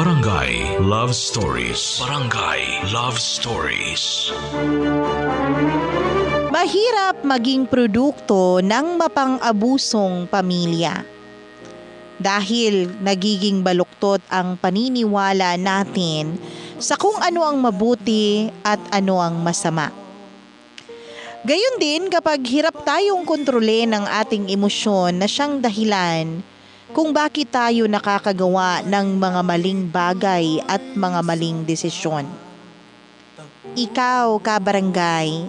Barangay Love Stories. Barangay Love Stories. Mahirap maging produkto ng mapang-abusong pamilya. Dahil nagiging baluktot ang paniniwala natin sa kung ano ang mabuti at ano ang masama. Gayon din kapag hirap tayong kontrolin ang ating emosyon na siyang dahilan kung bakit tayo nakakagawa ng mga maling bagay at mga maling desisyon. Ikaw, kabarangay,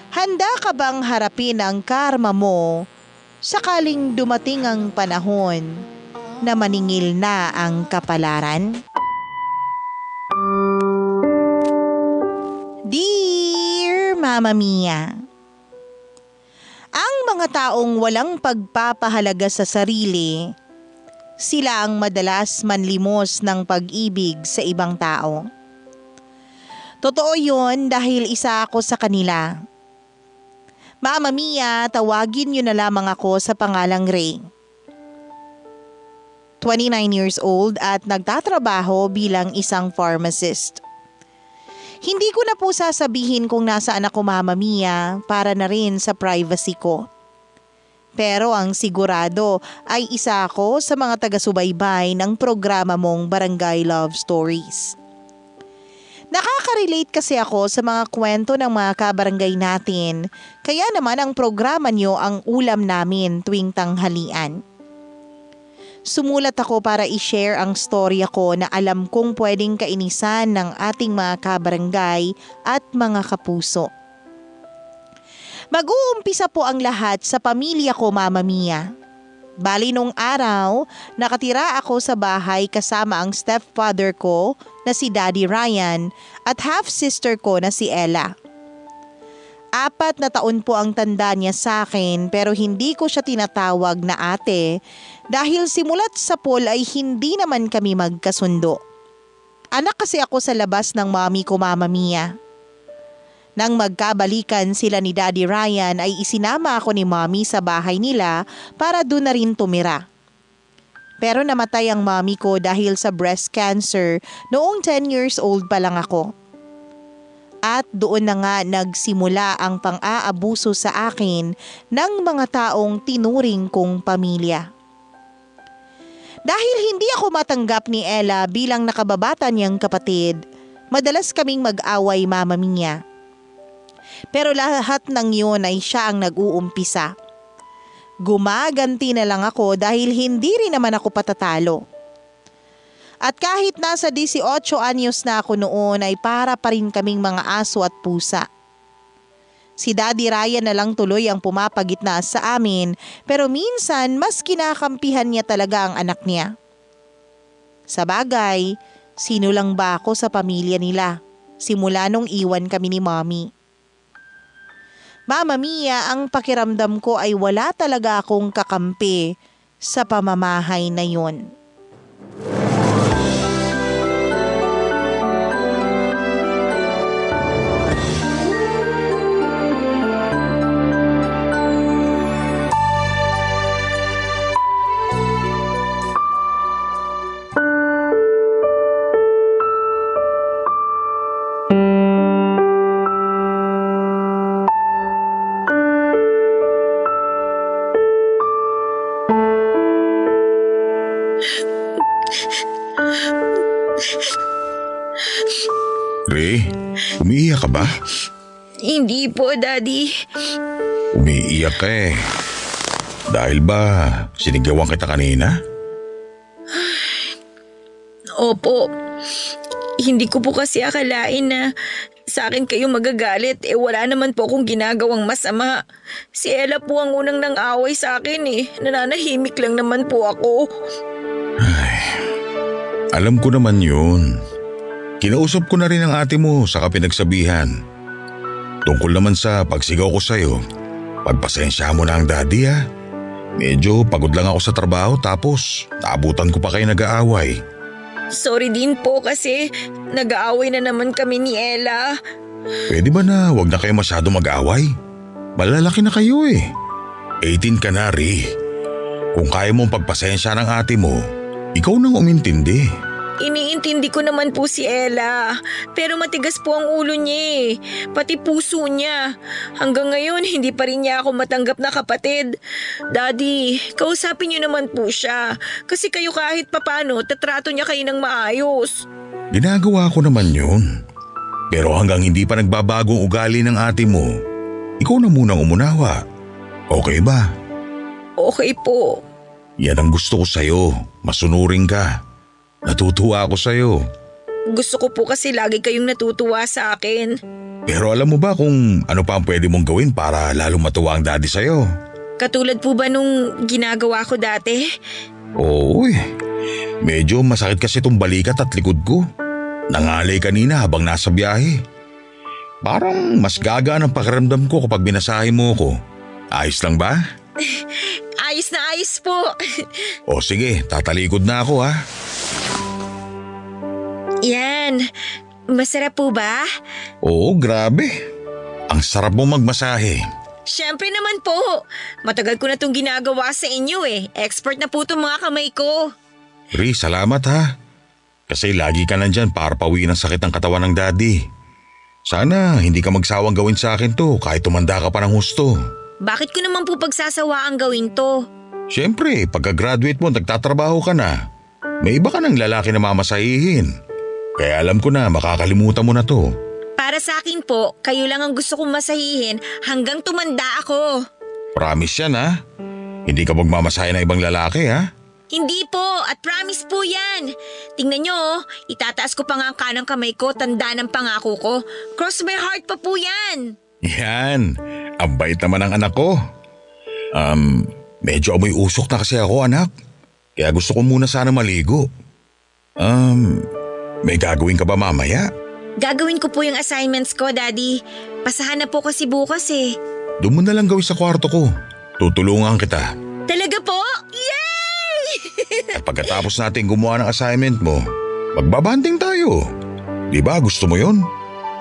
handa ka bang harapin ang karma mo sakaling dumating ang panahon na maningil na ang kapalaran? Dear Mama Mia, ang mga taong walang pagpapahalaga sa sarili, sila ang madalas manlimos ng pag-ibig sa ibang tao. Totoo yun dahil isa ako sa kanila. Mama Mia, tawagin niyo na lamang ako sa pangalang Ray. 29 years old at nagtatrabaho bilang isang pharmacist. Hindi ko na po sasabihin kung nasaan ako, Mama Mia, para na rin sa privacy ko. Pero ang sigurado ay isa ako sa mga taga-subaybay ng programa mong Barangay Love Stories. Nakaka-relate kasi ako sa mga kwento ng mga kabarangay natin, kaya naman ang programa nyo ang ulam namin tuwing tanghalian. Sumulat ako para i-share ang storya ko na alam kong pwedeng kainisan ng ating mga kabarangay at mga kapuso. Mag-uumpisa po ang lahat sa pamilya ko, Mama Mia. Bali nung araw, nakatira ako sa bahay kasama ang stepfather ko na si Daddy Ryan at half-sister ko na si Ella. 4 na taon po ang tanda niya sa akin pero hindi ko siya tinatawag na ate dahil simulat sa pool ay hindi naman kami magkasundo. Anak kasi ako sa labas ng mami ko, Mama Mia. Nang magkabalikan sila ni Daddy Ryan ay isinama ako ni Mommy sa bahay nila para doon na rin tumira. Pero namatay ang mommy ko dahil sa breast cancer noong 10 years old pa lang ako. At doon na nga nagsimula ang pang-aabuso sa akin ng mga taong tinuring kong pamilya. Dahil hindi ako matanggap ni Ella bilang nakababata niyang kapatid, madalas kaming mag-away, Mama Mia. Pero lahat ng yun ay siya ang nag-uumpisa. Gumaganti na lang ako dahil hindi rin naman ako patatalo. At kahit nasa 18 anyos na ako noon ay para pa rin kaming mga aso at pusa. Si Daddy Ryan na lang tuloy ang pumapagitna sa amin pero minsan mas kinakampihan niya talaga ang anak niya. Sa bagay, sino lang ba ako sa pamilya nila simula nung iwan kami ni Mommy. Mama Mia, ang pakiramdam ko ay wala talaga akong kakampi sa pamamahay na yun. Ray, umiiyak ka ba? Hindi po, Daddy. Umiiyak ka eh. Dahil ba sinigawan kita kanina? Opo. Hindi ko po kasi akalain na sa akin kayo magagalit. Wala naman po akong ginagawang masama. Si Ella po ang unang nang away sa akin eh. Nananahimik lang naman po ako. Ay, alam ko naman yun. Kinausap ko na rin ang ate mo sa pinagsabihan. Tungkol naman sa pagsigaw ko sa'yo, pagpasensya mo na ang daddy ha. Medyo pagod lang ako sa trabaho tapos naabutan ko pa kayo nag-aaway. Sorry din po kasi nag-aaway na naman kami ni Ella. Pwede ba na wag na kayo masyado mag-aaway? Malalaki na kayo eh. 18 ka na, Ri. Kung kaya mong pagpasensya ng ate mo, ikaw nang umintindi. Iniintindi ko naman po si Ella, pero matigas po ang ulo niya eh, pati puso niya. Hanggang ngayon, hindi pa rin niya ako matanggap na kapatid. Daddy, kausapin niyo naman po siya, kasi kayo kahit papano, tatrato niya kayo ng maayos. Ginagawa ko naman yun. Pero hanggang hindi pa nagbabago ang ugali ng ate mo, ikaw na munang umunawa. Okay ba? Okay po. Yan ang gusto ko sa'yo. Masunurin ka. Natutuwa ako sa'yo. Gusto ko po kasi lagi kayong natutuwa sa akin. Pero alam mo ba kung ano pa ang pwede mong gawin para lalong matuwa ang daddy sa'yo? Katulad po ba nung ginagawa ko dati? Oo eh. Medyo masakit kasi itong balikat at likod ko. Nangalay kanina habang nasa biyahe. Parang mas gagaan ang pakiramdam ko kapag binasahe mo ko. Ayos lang ba? Ayos na ayos po. O sige, tatalikod na ako ha. Yan. Masarap po ba? Oo, grabe. Ang sarap mo magmasahe. Siyempre naman po. Matagal ko na itong ginagawa sa inyo eh. Expert na po itong mga kamay ko. Ri, salamat ha. Kasi lagi ka nandyan para pawiin ang sakit ng katawan ng daddy. Sana hindi ka magsawang gawin sa akin to kahit tumanda ka pa ng husto. Bakit ko naman po pagsasawaang gawin to? Siyempre, pagka-graduate mo nagtatrabaho ka na. May iba ka ng lalaki na mamasahihin. Kaya alam ko na makakalimutan mo na to. Para sa akin po, kayo lang ang gusto kong masahihin hanggang tumanda ako. Promise yan ha. Hindi ka magmamasahe ng ibang lalaki ha. Hindi po, at promise po yan. Tingnan nyo, itataas ko pa nga ang kanang kamay ko, tanda ng pangako ko. Cross my heart pa po yan. Yan, ang bait naman ng anak ko. Medyo amoy usok na kasi ako anak. Kaya gusto ko muna sana maligo. May gagawin ka ba mamaya? Gagawin ko po yung assignments ko, Daddy. Pasahan na po kasi bukas eh. Doon mo na lang gawin sa kwarto ko. Tutulungan kita. Talaga po? Yay! At pagkatapos natin gumawa ng assignment mo, magbabanding tayo. Di ba gusto mo yun?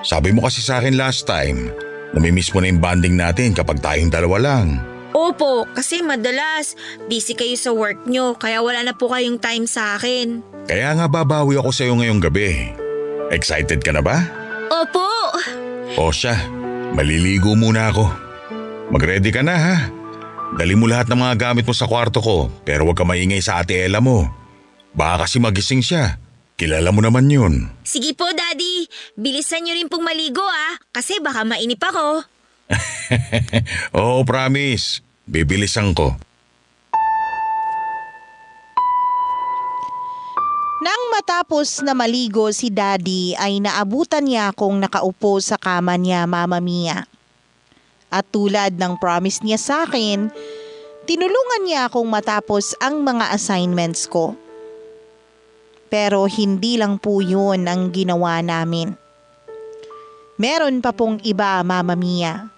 Sabi mo kasi sa akin last time, namimiss mo na yung banding natin kapag tayong dalawa lang. Opo, kasi madalas busy kayo sa work nyo kaya wala na po kayong time sa akin. Kaya nga babawi ako sa'yo ngayong gabi. Excited ka na ba? Opo! O siya, maliligo muna ako. Mag-ready ka na ha. Dali mo lahat ng mga gamit mo sa kwarto ko pero huwag ka maingay sa ate Ella mo. Baka kasi magising siya. Kilala mo naman yun. Sige po, Daddy. Bilisan nyo rin pong maligo kasi baka mainip ako. Oo, promise. Bibilisan ko. Nang matapos na maligo si Daddy ay naabutan niya akong nakaupo sa kama niya, Mama Mia. At tulad ng promise niya sa akin, tinulungan niya akong matapos ang mga assignments ko. Pero hindi lang po yun ang ginawa namin. Meron pa pong iba, Mama Mia.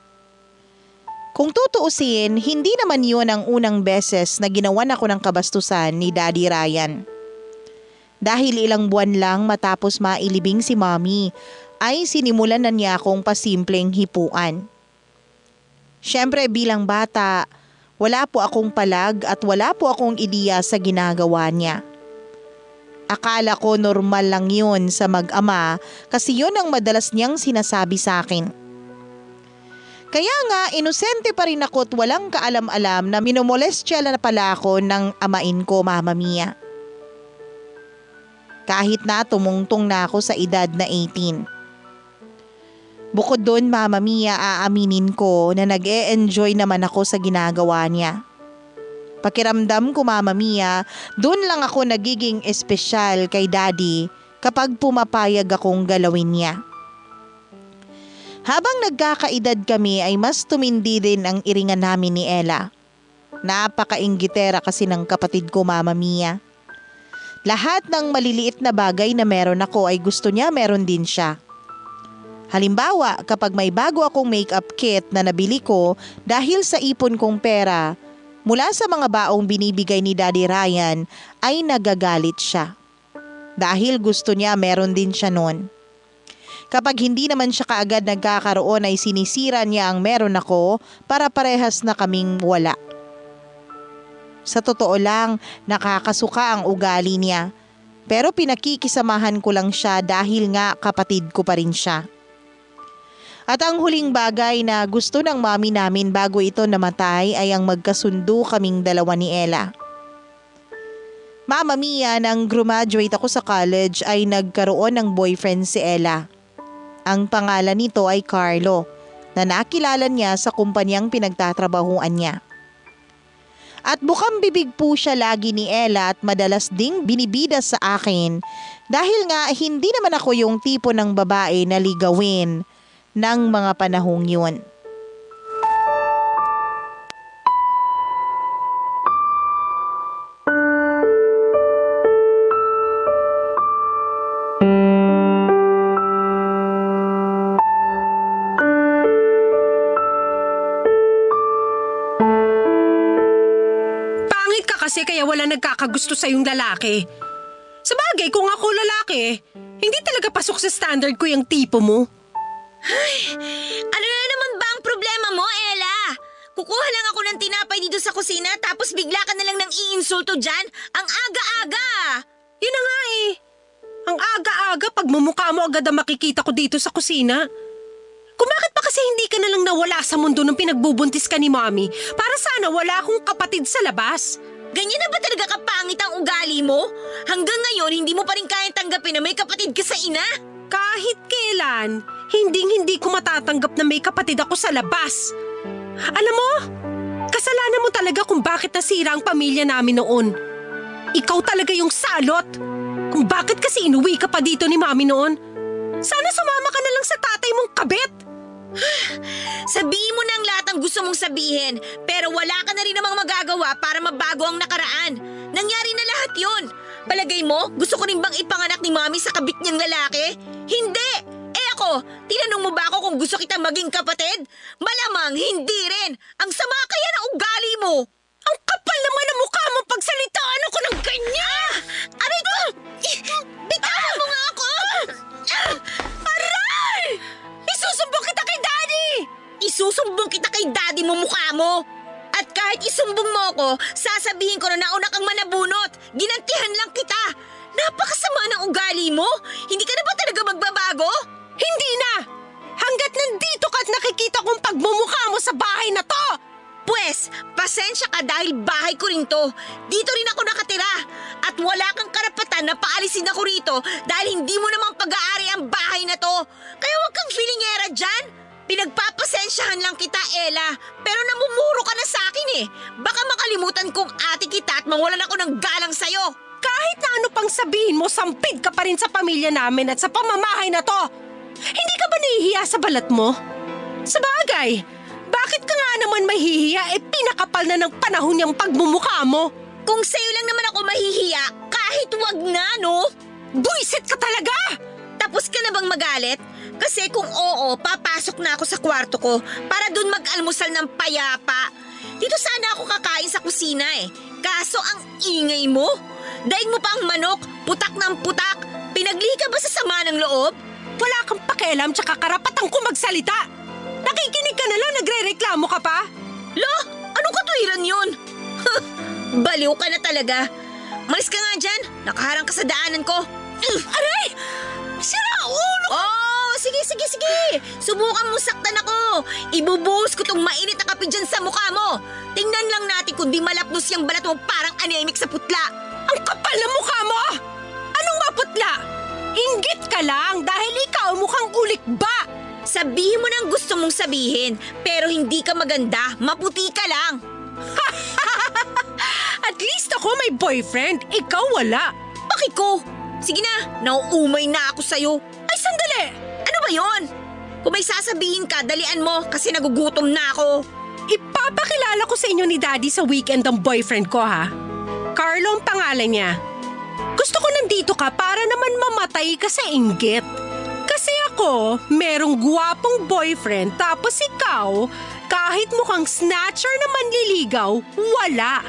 Kung tutuusin, hindi naman yun ang unang beses na ginawan ako ng kabastusan ni Daddy Ryan. Dahil ilang buwan lang matapos mailibing si Mommy, ay sinimulan na niya akong pasimpleng hipuan. Siyempre bilang bata, wala po akong palag at wala po akong ideya sa ginagawa niya. Akala ko normal lang yun sa mag-ama kasi yun ang madalas niyang sinasabi sa akin. Kaya nga, inosente pa rin ako at walang kaalam-alam na minomolestya na pala ako ng amain ko, Mama Mia. Kahit na tumungtong na ako sa edad na 18. Bukod doon, Mama Mia, aaminin ko na nag-e-enjoy naman ako sa ginagawa niya. Pakiramdam ko, Mama Mia, doon lang ako nagiging espesyal kay Daddy kapag pumapayag akong galawin niya. Habang nagkakaedad kami ay mas tumindi din ang iringan namin ni Ella. Napaka-inggitera kasi ng kapatid ko, Mama Mia. Lahat ng maliliit na bagay na meron ako ay gusto niya meron din siya. Halimbawa, kapag may bago akong makeup kit na nabili ko dahil sa ipon kong pera, mula sa mga baong binibigay ni Daddy Ryan ay nagagalit siya. Dahil gusto niya meron din siya noon. Kapag hindi naman siya kaagad nagkakaroon ay sinisira niya ang meron ako para parehas na kaming wala. Sa totoo lang, nakakasuka ang ugali niya. Pero pinakikisamahan ko lang siya dahil nga kapatid ko pa rin siya. At ang huling bagay na gusto ng mami namin bago ito namatay ay ang magkasundo kaming dalawa ni Ella. Mama Mia, nang graduate ako sa college ay nagkaroon ng boyfriend si Ella. Ang pangalan nito ay Carlo, na nakilala niya sa kumpanyang pinagtatrabahuan niya. At bukang bibig po siya lagi ni Ella at madalas ding binibida sa akin dahil nga hindi naman ako yung tipo ng babae na ligawin ng mga panahong yun. Kasi kaya wala nagkakagusto sa yung lalaki. Sabagay, kung ako lalaki, hindi talaga pasok sa standard ko yung tipo mo. Ay, ano na naman ba ang problema mo, Ella? Kukuha lang ako ng tinapay dito sa kusina tapos bigla ka na lang nang iinsulto dyan? Ang aga-aga! Yun na nga eh. Ang aga-aga pagmumukha mo agad ang makikita ko dito sa kusina. Kung bakit pa kasi hindi ka na lang nawala sa mundo nung pinagbubuntis ka ni Mommy para sana wala akong kapatid sa labas. Ganyan na ba talaga kapangit ang ugali mo? Hanggang ngayon, hindi mo pa rin kayang tanggapin na may kapatid ka sa ina? Kahit kailan, hindi ko matatanggap na may kapatid ako sa labas. Alam mo, kasalanan mo talaga kung bakit nasira ang pamilya namin noon. Ikaw talaga yung salot. Kung bakit kasi inuwi ka pa dito ni Mami noon. Sana sumama ka na lang sa tatay mong kabit. Sabihin mo na ang lahat ng gusto mong sabihin, pero wala ka na rin namang magagawa para mabago ang nakaraan. Nangyari na lahat yun. Palagay mo, gusto ko rin bang ipanganak ni Mami sa kabit niyang lalaki? Hindi! Ako, tinanong mo ba ako kung gusto kitang maging kapatid? Malamang hindi rin. Ang sama kaya ng ugali mo. Ang kapal naman ang mukha mo pagsalitaan ako ng ganyan! Aray ko! Bitawan mo nga ako! Aray! Isusumbong kita kay Daddy! Isusumbong kita kay Daddy mo, mukha mo! At kahit isumbong mo ako, sasabihin ko na nauna kang manabunot. Ginantihan lang kita. Napakasama ng ugali mo. Hindi ka na ba talaga magbabago? Hindi na! Hanggat nandito ka at nakikita kong pagmumukha mo sa bahay na to! Pwes, pasensya ka dahil bahay ko rin to. Dito rin ako nakatira. At wala kang karapatan na paalisin ako rito dahil hindi mo namang pag-aari ang bahay na to. Kaya huwag kang filingera dyan. Pinagpapasensyahan lang kita, Ella. Pero namumuro ka na sa akin eh. Baka makalimutan kong ate kita at mawalan ako ng galang sa'yo. Kahit na ano pang sabihin mo, sampid ka pa rin sa pamilya namin at sa pamamahay na to. Hindi ka ba nahihiya sa balat mo? Sabagay, bakit ka nga naman mahihiya pinakapal na ng panahon niyang pagmumukha mo? Kung sa'yo lang naman ako mahihiya, kahit wag na, no? Buisit ka talaga! Tapos ka na bang magalit? Kasi kung oo, papasok na ako sa kwarto ko para dun mag-almusal ng payapa. Dito sana ako kakain sa kusina eh. Kaso ang ingay mo. Daig mo pa ang manok, putak ng putak. Pinagli ka ba sa sama ng loob? Wala kang pakialam tsaka karapatan ko magsalita. Nakikinig ka na lang, nagre-reklamo ka pa? Lo, anong katwiran yun? Baliw ka na talaga. Malis ka nga dyan, nakaharang ka sa daanan ko. Aray! Sira ulo! Oh, sige. Subukan mo saktan ako. Ibubuhos ko tong mainit na kape dyan sa mukha mo. Tingnan lang natin kung di malapnos yung balat mo parang anemic sa putla. Ang kapal na mukha mo! Anong maputla? Inggit ka lang dahil ikaw mukhang ulik ba? Sabihin mo nang gusto mong sabihin, pero hindi ka maganda, maputi ka lang. At least ako may boyfriend, ikaw wala. Bakit ko? Sige na, nauumay na ako sa'yo. Ay, sandali! Ano ba yon? Kung may sasabihin ka, dalian mo kasi nagugutom na ako. Ipapakilala ko sa inyo ni Daddy sa weekend ang boyfriend ko ha. Carlo ang pangalan niya. Gusto ko nandito ka para naman mamatay ka sa inggit. Kasi ako, merong guwapong boyfriend tapos ikaw, kahit mukhang snatcher na manliligaw, wala.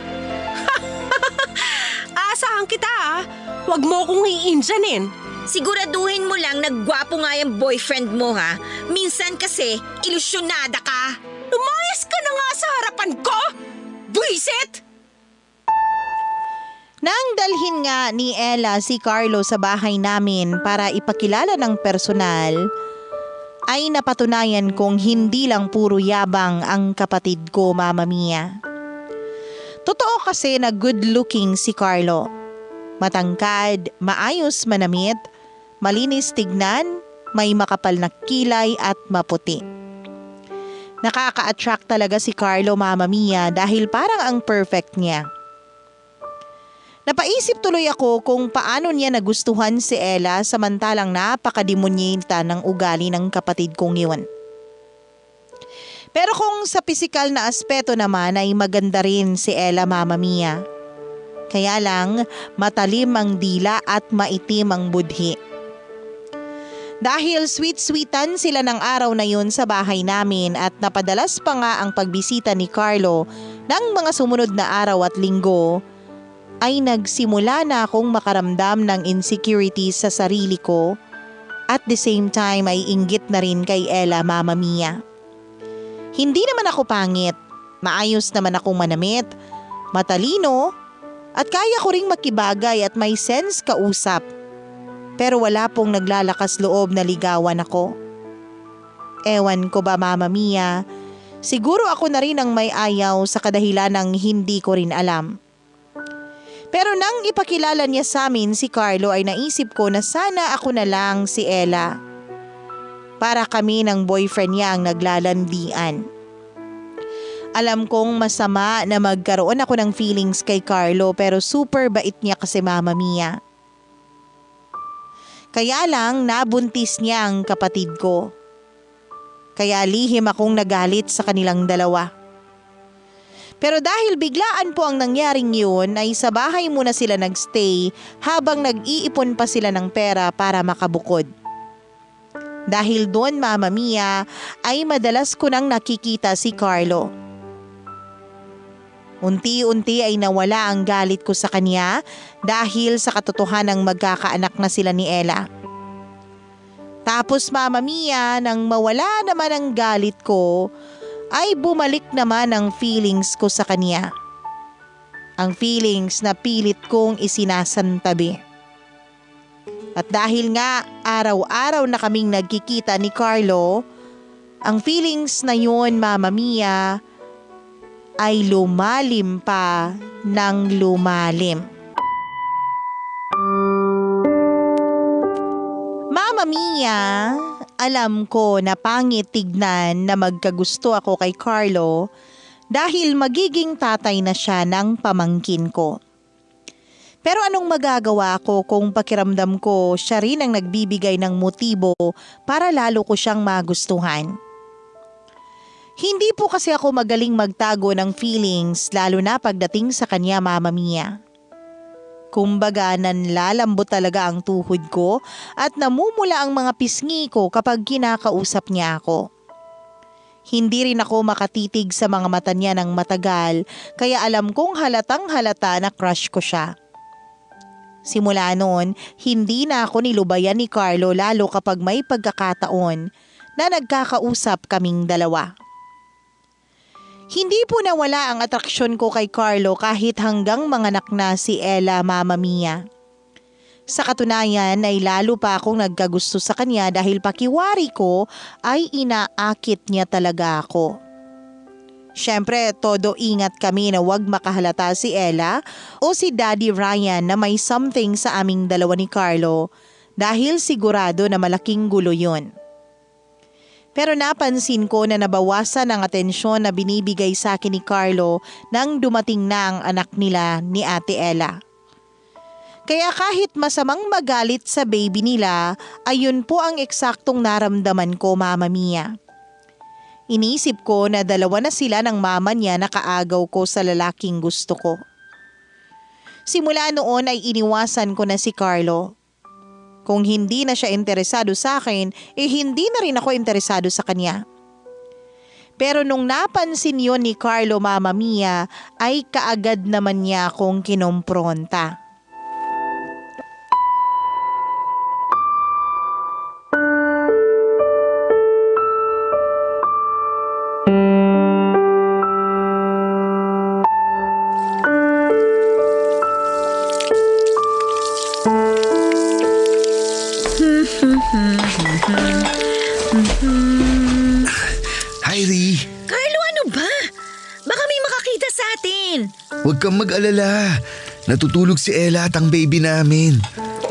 Asahan kita ha. Huwag mo akong iinjanin. Siguraduhin mo lang nagwapo nga yung boyfriend mo ha. Minsan kasi, ilusyonada ka. Lumayas ka na nga sa harapan ko! Buisit! Nang dalhin nga ni Ella si Carlo sa bahay namin para ipakilala ng personal, ay napatunayan kong hindi lang puro yabang ang kapatid ko, Mama Mia. Totoo kasi na good looking si Carlo. Matangkad, maayos manamit, malinis tignan, may makapal na kilay at maputi. Nakaka-attract talaga si Carlo, Mama Mia, dahil parang ang perfect niya. Napaisip tuloy ako kung paano niya nagustuhan si Ella samantalang napakademonyenta ng ugali ng kapatid kong iyon. Pero kung sa pisikal na aspeto naman ay maganda rin si Ella, Mama Mia. Kaya lang matalim ang dila at maitim ang budhi. Dahil sweet-sweetan sila ng araw na yun sa bahay namin at napadalas pa nga ang pagbisita ni Carlo ng mga sumunod na araw at linggo, ay nagsimula na akong makaramdam ng insecurity sa sarili ko at the same time ay inggit na rin kay Ella, Mama Mia. Hindi naman ako pangit, maayos naman akong manamit, matalino at kaya ko ring makibagay at may sense kausap. Pero wala pong naglalakas loob na ligawan ako. Ewan ko ba, Mama Mia, siguro ako na rin ang may ayaw sa kadahilan ng hindi ko rin alam. Pero nang ipakilala niya sa amin si Carlo ay naisip ko na sana ako na lang si Ella. Para kami ng boyfriend niya ang naglalandian. Alam kong masama na magkaroon ako ng feelings kay Carlo pero super bait niya kasi, Mama Mia. Kaya lang nabuntis niya ang kapatid ko. Kaya lihim akong nagalit sa kanilang dalawa. Pero dahil biglaan po ang nangyaring yun ay sa bahay muna sila nagstay habang nag-iipon pa sila ng pera para makabukod. Dahil doon, Mama Mia, ay madalas ko nang nakikita si Carlo. Unti-unti ay nawala ang galit ko sa kanya dahil sa katotohanang magkakaanak na sila ni Ella. Tapos, Mama Mia, nang mawala naman ang galit ko, ay bumalik naman ang feelings ko sa kanya. Ang feelings na pilit kong isinasantabi. At dahil nga araw-araw na kaming nagkikita ni Carlo, ang feelings na yun, Mama Mia, ay lumalim pa ng lumalim. Mama Mia, alam ko na pangit tignan na magkagusto ako kay Carlo dahil magiging tatay na siya ng pamangkin ko. Pero anong magagawa ko kung pakiramdam ko siya rin ang nagbibigay ng motibo para lalo ko siyang magustuhan? Hindi po kasi ako magaling magtago ng feelings lalo na pagdating sa kanya, Mama Mia. Kumbaga nanlalambot talaga ang tuhod ko at namumula ang mga pisngi ko kapag kinakausap niya ako. Hindi rin ako makatitig sa mga mata niya ng matagal kaya alam kong halatang halata na crush ko siya. Simula noon, hindi na ako nilubayan ni Carlo lalo kapag may pagkakataon na nagkakausap kaming dalawa. Hindi po nawala ang atraksyon ko kay Carlo kahit hanggang manganak na si Ella, Mama Mia. Sa katunayan ay lalo pa akong nagkagusto sa kanya dahil pakiwari ko ay inaakit niya talaga ako. Siyempre, todo ingat kami na wag makahalata si Ella o si Daddy Ryan na may something sa aming dalawa ni Carlo dahil sigurado na malaking gulo yun. Pero napansin ko na nabawasan ang atensyon na binibigay sa akin ni Carlo nang dumating na ang anak nila ni Ate Ella. Kaya kahit masamang magalit sa baby nila, ayun po ang eksaktong naramdaman ko, Mama Mia. Inisip ko na dalawa na sila ng mama niya na kaagaw ko sa lalaking gusto ko. Simula noon ay iniwasan ko na si Carlo. Kung hindi na siya interesado sa akin, hindi na rin ako interesado sa kanya. Pero nung napansin yon ni Carlo, Mama Mia, ay kaagad naman niya akong kinompronta. Hi, Ri. Carlo, ano ba? Baka may makakita sa atin. Huwag kang mag-alala. Natutulog si Ella at ang baby namin.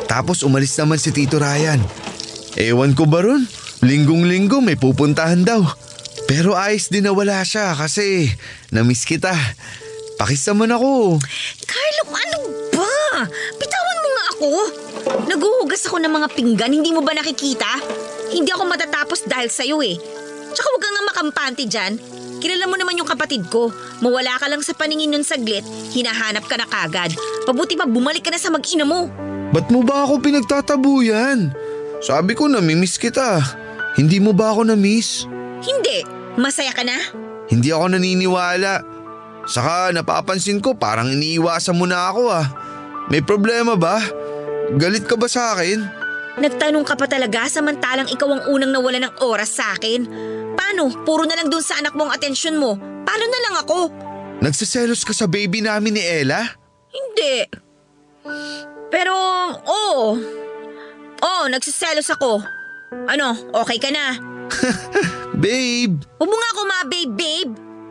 Tapos umalis naman si Tito Ryan. Ewan ko ba ron? Linggong-linggo may pupuntahan daw. Pero ayos din na wala siya kasi namiss kita. Pakis naman ako. Carlo, ano ba? Bitawan mo nga ako. Naguhugas ako ng mga pinggan, hindi mo ba nakikita? Hindi ako matatapos dahil sa'yo eh. Tsaka huwag kang nga makampante dyan. Kilala mo naman yung kapatid ko. Mawala ka lang sa paningin nun saglit, hinahanap ka na kagad. Pabuti pa bumalik ka na sa mag-ina mo. Ba't mo ba ako pinagtatabuyan? Sabi ko namimiss kita. Hindi mo ba ako namiss? Hindi. Masaya ka na? Hindi ako naniniwala. Saka napapansin ko parang iniiwasan mo na ako ah. May problema ba? Galit ka ba sa akin? Nagtanong ka pa talaga samantalang ikaw ang unang nawala ng oras sa akin. Paano? Puro na lang dun sa anak mo ang atensyon mo. Paano na lang ako? Nagsiselos ka sa baby namin ni Ella? Hindi. Pero, oo. Oo, nagsiselos ako. Ano, okay ka na? Babe, Huwag mo nga ako babe.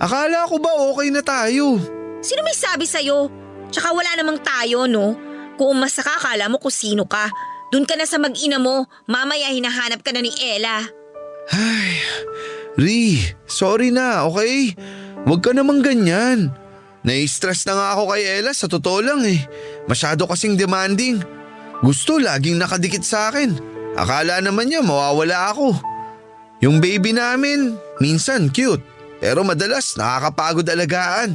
akala ko ba okay na tayo? Sino may sabi sa'yo? Tsaka wala namang tayo, no? Kung umasa ka, akala mo kung sino ka. Doon ka na sa mag-ina mo, mamaya hinahanap ka na ni Ella. Ay, Ri, sorry na, okay? Huwag ka namang ganyan. Nai-stress na nga ako kay Ella sa totoo lang eh. Masyado kasing demanding. Gusto laging nakadikit sa akin. Akala naman niya mawawala ako. Yung baby namin, minsan cute. Pero madalas nakakapagod alagaan.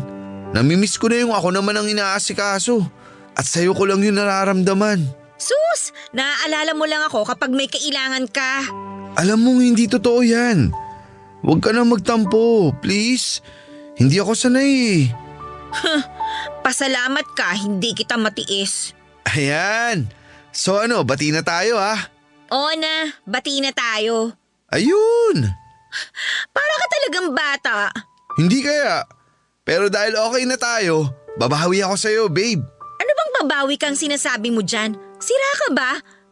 Namimiss ko na yung ako naman ang inaasikaso. At sa'yo ko lang yung nararamdaman. Sus, naaalala mo lang ako kapag may kailangan ka. Alam mong hindi totoo yan. Huwag ka na magtampo, please. Hindi ako sanay eh. Pasalamat ka, hindi kita matiis. Ayan. So ano, bati na tayo ha? Oo na, bati na tayo. Ayun! Para ka talagang bata. Hindi kaya. Pero dahil okay na tayo, babawi ako sa'yo, babe. Ano bang babawi kang sinasabi mo dyan? Sira ka ba?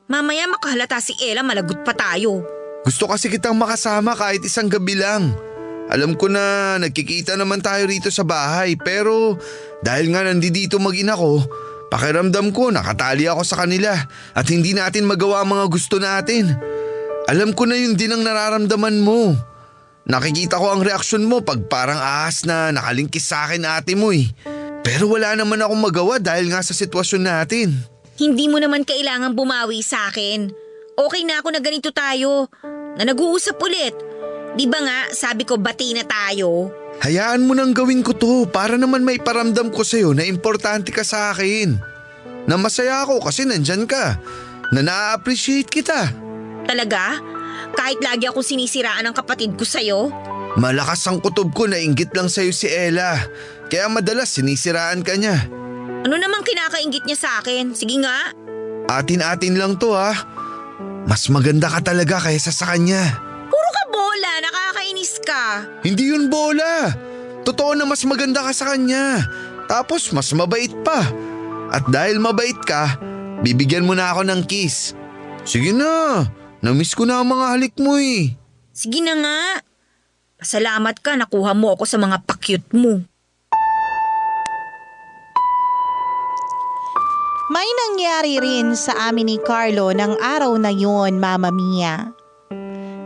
Mamaya makahalata si Ella, malagot pa tayo. Gusto kasi kitang makasama kahit isang gabi lang. Alam ko na nagkikita naman tayo rito sa bahay pero dahil nga nandito mag-ina ko, pakiramdam ko nakatali ako sa kanila at hindi natin magawa ang mga gusto natin. Alam ko na yun din ang nararamdaman mo. Nakikita ko ang reaksyon mo pag parang ahas na nakalingkis sa akin ate mo eh. Pero wala naman akong magawa dahil nga sa sitwasyon natin. Hindi mo naman kailangang bumawi sa akin. Okay na ako na ganito tayo, na nag-uusap ulit. Di ba nga sabi ko bati na tayo? Hayaan mo nang gawin ko to para naman may paramdam ko sa'yo na importante ka sa akin. Na masaya ako kasi nandyan ka, na na-appreciate kita. Talaga? Kahit lagi ako sinisiraan ng kapatid ko sa'yo? Malakas ang kutob ko na inggit lang sa'yo si Ella. Kaya madalas sinisiraan ka niya. Ano namang kinakainggit niya sa akin? Sige nga. Atin-atin lang to ha. Mas maganda ka talaga kaysa sa kanya. Puro ka bola, nakakainis ka. Hindi yun bola. Totoo na mas maganda ka sa kanya. Tapos mas mabait pa. At dahil mabait ka, bibigyan mo na ako ng kiss. Sige na, namiss ko na ang mga halik mo eh. Sige na nga. Pasalamat ka, nakuha mo ako sa mga pakyut mo. May nangyari rin sa amin ni Carlo ng araw na yon, Mama Mia.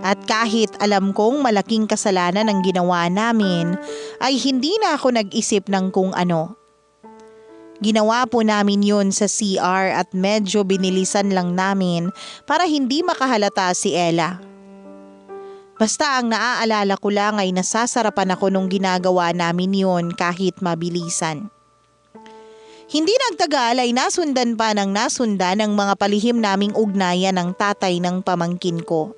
At kahit alam kong malaking kasalanan ang ginawa namin, ay hindi na ako nag-isip ng kung ano. Ginawa po namin yun sa CR at medyo binilisan lang namin para hindi makahalata si Ella. Basta ang naaalala ko lang ay nasasarapan ako nung ginagawa namin yun kahit mabilisan. Hindi nagtagal ay nasundan pa ng nasundan ang mga palihim naming ugnayan ng tatay ng pamangkin ko.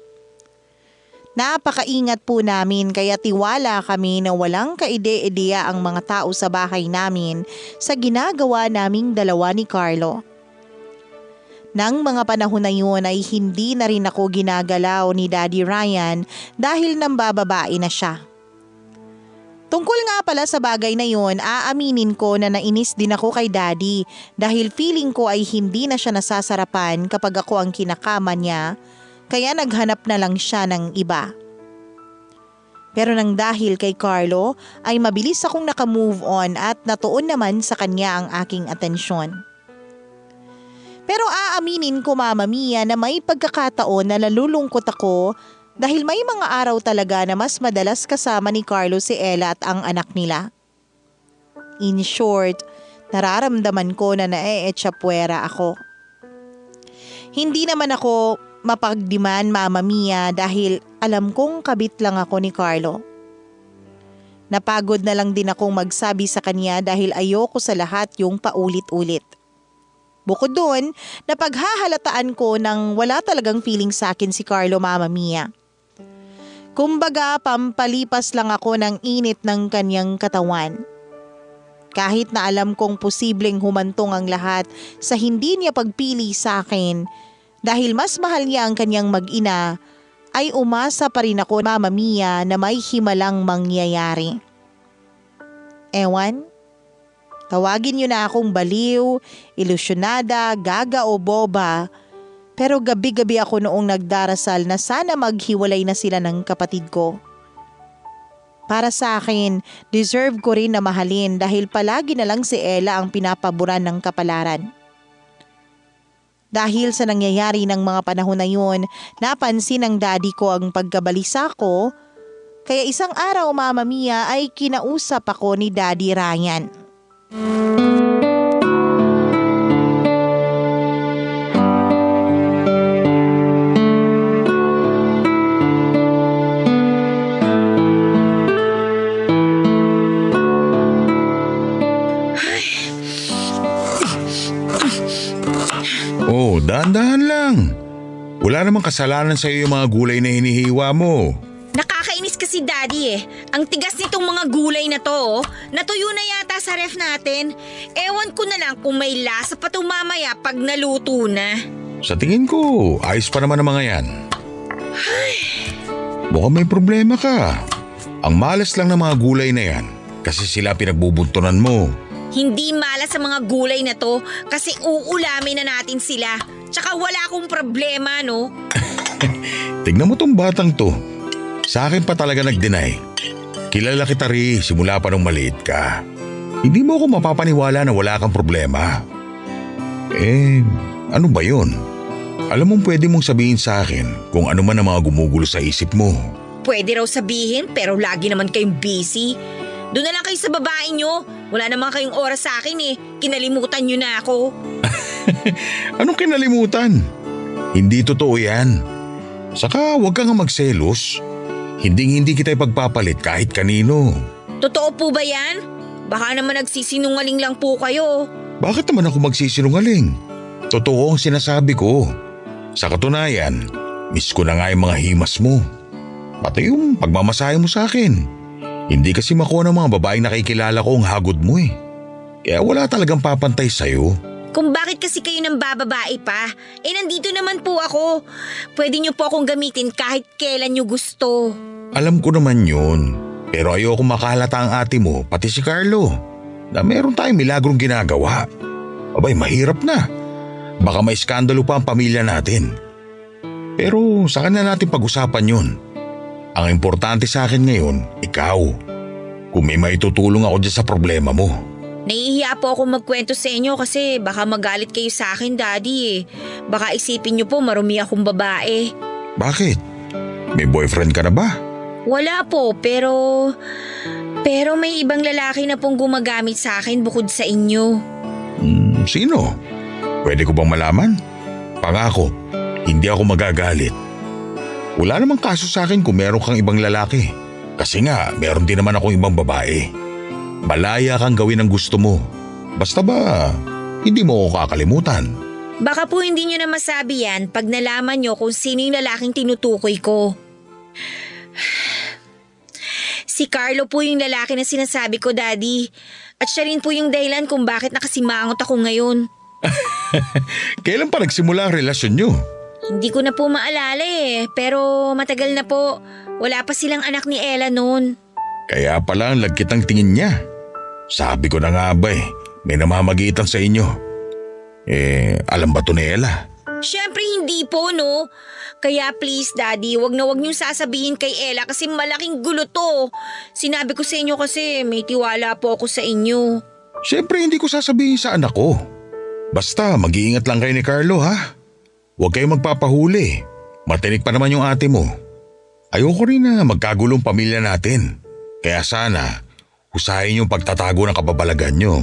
Napakaingat po namin kaya tiwala kami na walang kaide-ideya ang mga tao sa bahay namin sa ginagawa naming dalawa ni Carlo. Nang mga panahon na yun ay hindi na rin ako ginagalaw ni Daddy Ryan dahil nambababae na siya. Tungkol nga pala sa bagay na yun, aaminin ko na nainis din ako kay Daddy dahil feeling ko ay hindi na siya nasasarapan kapag ako ang kinakama niya kaya naghanap na lang siya ng iba. Pero nang dahil kay Carlo ay mabilis akong nakamove on at natuon naman sa kanya ang aking atensyon. Pero aaminin ko Mama Mia na may pagkakataon na nalulungkot ako dahil may mga araw talaga na mas madalas kasama ni Carlo si Ella at ang anak nila. In short, nararamdaman ko na nae-etsapuera ako. Hindi naman ako mapagdiman Mama Mia dahil alam kong kabit lang ako ni Carlo. Napagod na lang din akong magsabi sa kanya dahil ayoko sa lahat yung paulit-ulit. Bukod doon, napaghahalataan ko nang wala talagang feeling sa akin si Carlo Mama Mia. Kumbaga pampalipas lang ako ng init ng kanyang katawan. Kahit na alam kong posibleng humantong ang lahat sa hindi niya pagpili sa akin dahil mas mahal niya ang kanyang mag-ina, ay umasa pa rin ako Mama Mia na may himalang mangyayari. Ewan, tawagin niyo na akong baliw, ilusyonada, gaga o boba, pero gabi-gabi ako noong nagdarasal na sana maghiwalay na sila ng kapatid ko. Para sa akin, deserve ko rin na mahalin dahil palagi na lang si Ella ang pinapaboran ng kapalaran. Dahil sa nangyayari ng mga panahon na yun, napansin ng daddy ko ang pagkabalisa ko, kaya isang araw Mama Mia ay kinausap ako ni Daddy Ryan. Oh, dahan-dahan lang. Wala namang kasalanan sa iyo yung mga gulay na hinihiwa mo. Nakakainis kasi Daddy eh. Ang tigas nitong mga gulay na to oh. Natuyo na yata sa ref natin. Ewan ko na lang kung may lasa pa to mamaya pag naluto na. Sa tingin ko, ayos pa naman ang mga yan. Mukhang may problema ka. Ang malas lang ng mga gulay na yan kasi sila pinagbubuntunan mo. Hindi malas sa mga gulay na to kasi uulamin na natin sila. Tsaka wala akong problema, no? Tignan mo tong batang to. Sa akin pa talaga nag-deny. Kilala kita rin simula pa nung maliit ka. Hindi mo ako mapapaniwala na wala kang problema. Ano ba yun? Alam mong pwede mong sabihin sa akin kung ano man ang mga gumugulo sa isip mo. Pwede raw sabihin pero lagi naman kayong busy. Doon na lang kayo sa babae nyo. Wala naman kayong oras sa akin eh. Kinalimutan nyo na ako. Anong kinalimutan? Hindi totoo yan. Saka huwag ka nga magselos. Hindi kita ipagpapalit kahit kanino. Totoo po ba yan? Baka naman nagsisinungaling lang po kayo. Bakit naman ako magsisinungaling? Totoo ang sinasabi ko. Sa katunayan, miss ko na nga yung mga himas mo. Pati yung pagmamasahe mo sa akin. Hindi kasi makuha ng mga babaeng nakikilala ko ang hagod mo eh. Kaya wala talagang papantay sa'yo. Kung bakit kasi kayo nang bababae pa? Nandito naman po ako. Pwede niyo po akong gamitin kahit kailan niyo gusto. Alam ko naman yun. Pero ayoko makalata ang ate mo, pati si Carlo, na meron tayong milagrong ginagawa. Abay, mahirap na. Baka may skandalo pa ang pamilya natin. Pero saka na natin pag-usapan yun. Ang importante sa akin ngayon, ikaw. Kung may maitutulong ako dyan sa problema mo. Nahihiya po ako magkwento sa inyo kasi baka magalit kayo sa akin, Daddy eh. Baka isipin niyo po marumi akong babae. Bakit? May boyfriend ka na ba? Wala po, pero may ibang lalaki na pong gumagamit sa akin bukod sa inyo. Sino? Pwede ko bang malaman? Pangako, hindi ako magagalit. Wala namang kaso sa akin kung meron kang ibang lalaki. Kasi nga, meron din naman akong ibang babae. Malaya kang gawin ang gusto mo. Basta ba, hindi mo ako kakalimutan. Baka po hindi nyo na masabi yan pag nalaman nyo kung sino yung lalaking tinutukoy ko. Si Carlo po yung lalaki na sinasabi ko, Daddy. At siya rin po yung dahilan kung bakit nakasimangot ako ngayon. Kailan pa nagsimula ang relasyon nyo? Hindi ko na po maalala eh, pero matagal na po. Wala pa silang anak ni Ella noon. Kaya pala ang lagkit ang tingin niya. Sabi ko na nga ba may namamagitan sa inyo. Alam ba to ni Ella? Syempre hindi po, no? Kaya please, Daddy, wag niyong sasabihin kay Ella kasi malaking gulo to. Sinabi ko sa inyo kasi may tiwala po ako sa inyo. Siyempre hindi ko sasabihin sa anak ko. Basta mag-iingat lang kayo ni Carlo ha. Huwag kayong magpapahuli. Matinik pa naman yung ate mo. Ayoko rin na magkagulong pamilya natin. Kaya sana, husahin yung pagtatago ng kababalagan nyo.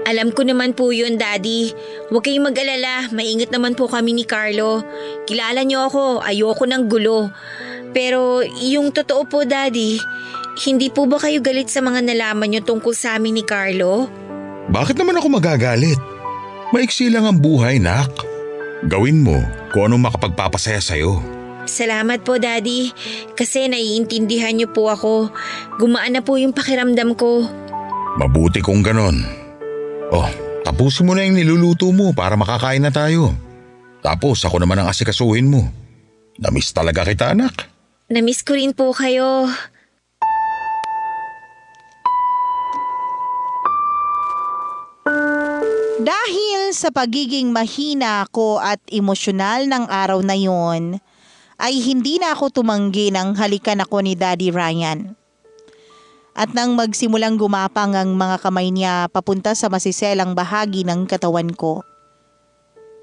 Alam ko naman po yun, Daddy. Huwag kayong mag-alala, maingat naman po kami ni Carlo. Kilala niyo ako, ayoko ng gulo. Pero yung totoo po, Daddy, hindi po ba kayo galit sa mga nalaman niyo tungkol sa amin ni Carlo? Bakit naman ako magagalit? Maiksi lang ang buhay, nak. Gawin mo kung anong makapagpapasaya sa'yo. Salamat po, Daddy. Kasi naiintindihan niyo po ako. Gumaan na po yung pakiramdam ko. Mabuti kung ganon. Oh, tapusin mo na yung niluluto mo para makakain na tayo. Tapos ako naman ang asikasuhin mo. Namiss talaga kita, anak. Namiss ko rin po kayo. Dahil sa pagiging mahina ako at emosyonal ng araw na yon, ay hindi na ako tumanggi ng halikan ako ni Daddy Ryan. At nang magsimulang gumapang ang mga kamay niya papunta sa masiselang bahagi ng katawan ko,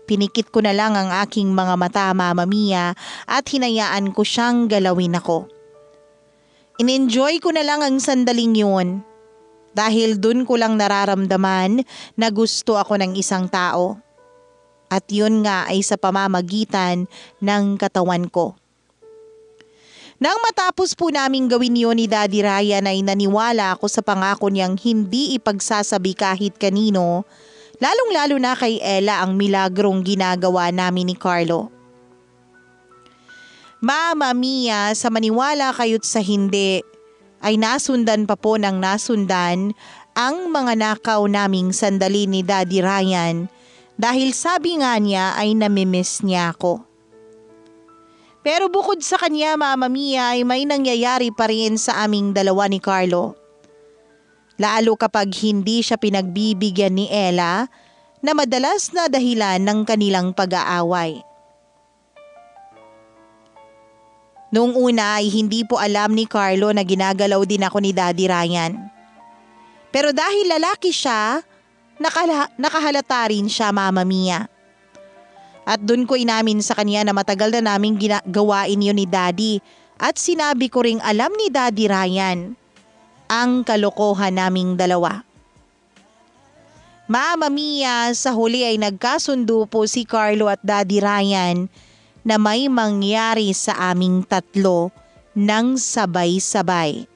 pinikit ko na lang ang aking mga mata, Mama Mia, at hinayaan ko siyang galawin ako. In-enjoy ko na lang ang sandaling yun dahil dun ko lang nararamdaman na gusto ako ng isang tao. At yun nga ay sa pamamagitan ng katawan ko. Nang matapos po naming gawin yun ni Daddy Ryan ay naniwala ako sa pangako niyang hindi ipagsasabi kahit kanino, lalong-lalo na kay Ella ang milagrong ginagawa namin ni Carlo. Mama Mia, sa maniwala kayo't sa hindi, ay nasundan pa po ng nasundan ang mga nakaw naming sandali ni Daddy Ryan dahil sabi nga niya ay namimiss niya ako. Pero bukod sa kanya, Mama Mia, ay may nangyayari pa rin sa aming dalawa ni Carlo. Lalo kapag hindi siya pinagbibigyan ni Ella na madalas na dahilan ng kanilang pag-aaway. Noong una ay hindi po alam ni Carlo na ginagalaw din ako ni Daddy Ryan. Pero dahil lalaki siya, nakahalata rin siya, Mama Mia. At dun ko inamin sa kanya na matagal na naming gawain yun ni Daddy at sinabi ko ring alam ni Daddy Ryan ang kalokohan naming dalawa. Mama Mia, sa huli ay nagkasundo po si Carlo at Daddy Ryan na may mangyari sa aming tatlo ng sabay-sabay.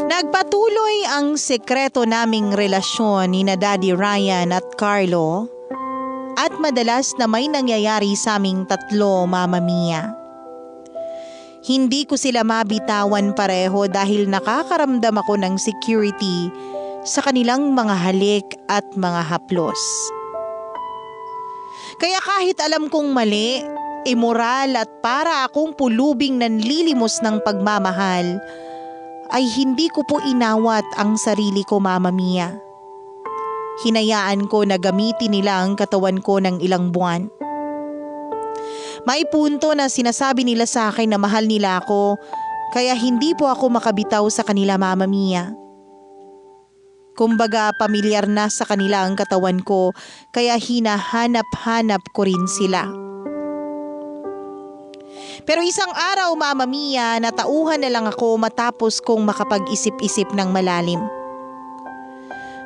Nagpatuloy ang sekreto naming relasyon ni na Daddy Ryan at Carlo at madalas na may nangyayari sa aming tatlo, Mama Mia. Hindi ko sila mabitawan pareho dahil nakakaramdam ako ng security sa kanilang mga halik at mga haplos. Kaya kahit alam kong mali, immoral at para akong pulubing nanlilimos ng pagmamahal, ay hindi ko po inawat ang sarili ko, Mama Mia. Hinayaan ko na gamitin nila ang katawan ko ng ilang buwan. May punto na sinasabi nila sa akin na mahal nila ako, kaya hindi po ako makabitaw sa kanila, Mama Mia. Kumbaga pamilyar na sa kanila ang katawan ko, kaya hinahanap-hanap ko rin sila. Pero isang araw, Mama Mia, natauhan na lang ako matapos kong makapag-isip-isip ng malalim.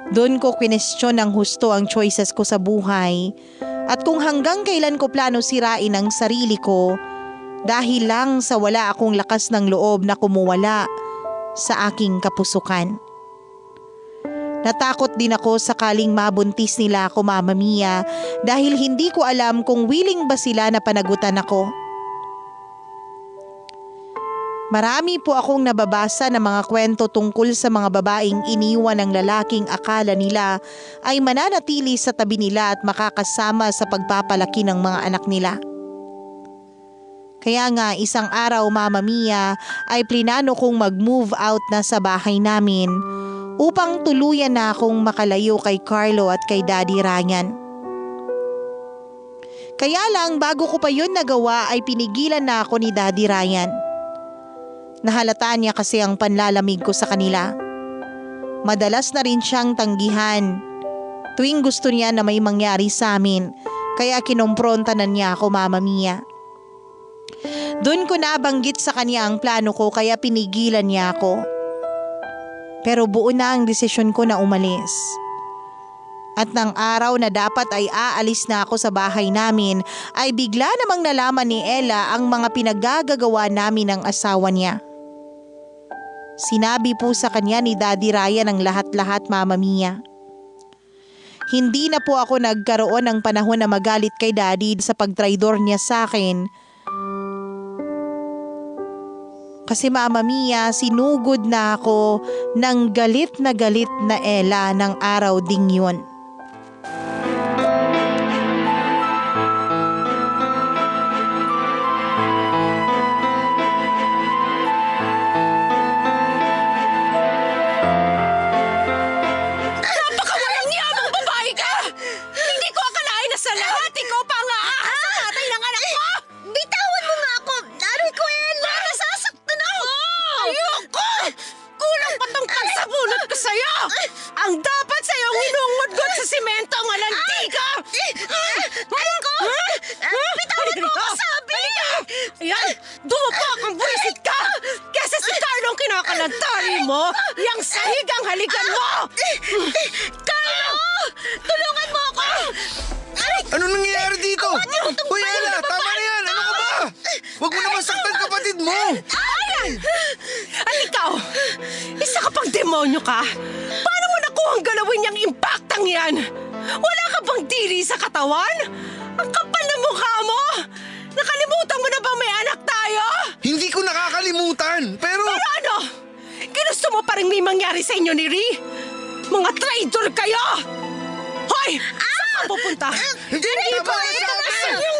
Doon ko kwestiyon ng husto ang choices ko sa buhay at kung hanggang kailan ko plano sirain ang sarili ko dahil lang sa wala akong lakas ng loob na kumuwala sa aking kapusukan. Natakot din ako sakaling mabuntis nila ako, Mama Mia, dahil hindi ko alam kung willing ba sila na panagutan ako. Marami po akong nababasa ng mga kwento tungkol sa mga babaeng iniwan ng lalaking akala nila ay mananatili sa tabi nila at makakasama sa pagpapalaki ng mga anak nila. Kaya nga isang araw, Mama Mia, ay plinano kong mag-move out na sa bahay namin upang tuluyan na akong makalayo kay Carlo at kay Daddy Ryan. Kaya lang bago ko pa yun nagawa ay pinigilan na ako ni Daddy Ryan. Nahalata niya kasi ang panlalamig ko sa kanila. Madalas na rin siyang tanggihan tuwing gusto niya na may mangyari sa amin, kaya kinompronta na niya ako, Mama Mia. Doon ko nabanggit sa kanya ang plano ko kaya pinigilan niya ako. Pero buo na ang desisyon ko na umalis. At ng araw na dapat ay aalis na ako sa bahay namin ay bigla namang nalaman ni Ella ang mga pinaggagawa namin ng asawa niya. Sinabi po sa kanya ni Daddy Ryan ang lahat-lahat, Mama Mia. Hindi na po ako nagkaroon ng panahon na magalit kay Daddy sa pagtraidor niya sa akin. Kasi Mama Mia, sinugod na ako ng galit na Ella ng araw ding yun. Demonyo ka? Paano mo nakuhang galawin niyang impaktang yan? Wala ka bang diri sa katawan? Ang kapal na mukha mo! Nakalimutan mo na bang may anak tayo? Hindi ko nakakalimutan, pero... Pero ano? Ginusto mo pa rin may mangyari sa inyo ni Ree? Mga traitor kayo! Hoy! Saan ka pupunta? Hindi ba ito kasi yung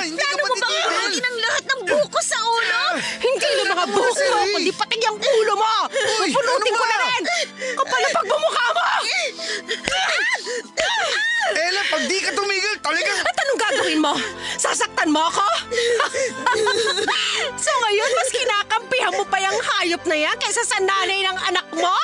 hindi ka Bahagin ang lahat ng buko sa ulo! Hindi na mga buko, kundi pati ang ulo mo! Pupunutin ko na rin! Kapal na pagmumukha mo! Ella, pag di ka tumigil, talagang... At anong gagawin mo? Sasaktan mo ako? So ngayon, mas kinakampihan mo pa yung hayop na yan kaysa sa nanay ng anak mo?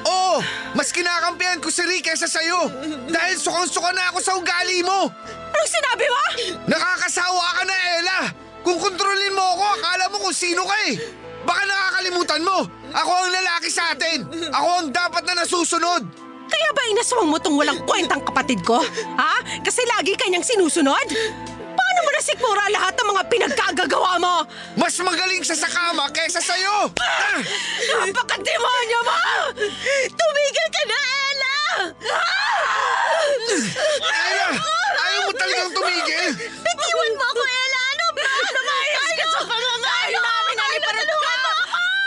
Oo, mas kinakampihan ko si Ree kaysa sa'yo. Dahil sukang-suka na ako sa ugali mo. Anong sinabi mo? Nakakasawa ka na, Ella. Kung kontrolin mo ako, akala mo kung sino ka eh. Baka nakakalimutan mo. Ako ang lalaki sa atin. Ako ang dapat na nasusunod. Kaya ba inaswang mo tong walang kwentang kapatid ko? Ha? Kasi lagi kanyang sinusunod? Paano mo nasikmura lahat ng mga pinagkagagawa mo? Mas magaling siya sa kama kaysa sa'yo. Napaka-demonyo mo! Tumigil ka na, Ella! Ella, ayaw mo talagang tumigil. Bitiwan mo ako, Ella! Ano ba? Lumayas ka sa pamamahay namin! Naliparan ka!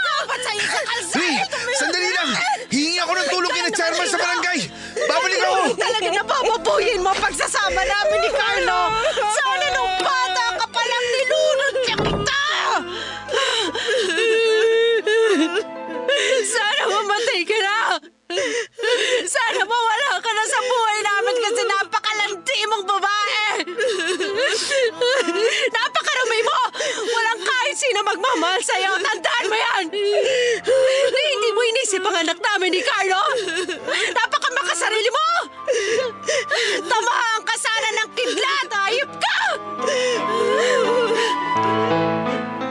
Dapat sa'yo sa kalsada! Ree, sandali lang. Hihingi ako ng tulong kina chairman sa barangay. Babalik ako. Talaga napapabuyin mo pagsasama namin ni Carlo! Sana nung bata ka palang nilunod niya kita! Sana mamatay ka na! Sana mawala ka na sa buhay namin kasi napakalandi mong babae! Napakarami mo! Walang kahit sino magmamahal sa'yo! Tandaan mo yan! Na hindi mo inisip ang anak namin ni Carlo! Napakamakasarili mo! Tamahan ka sana ng kidlat! Hayop ka!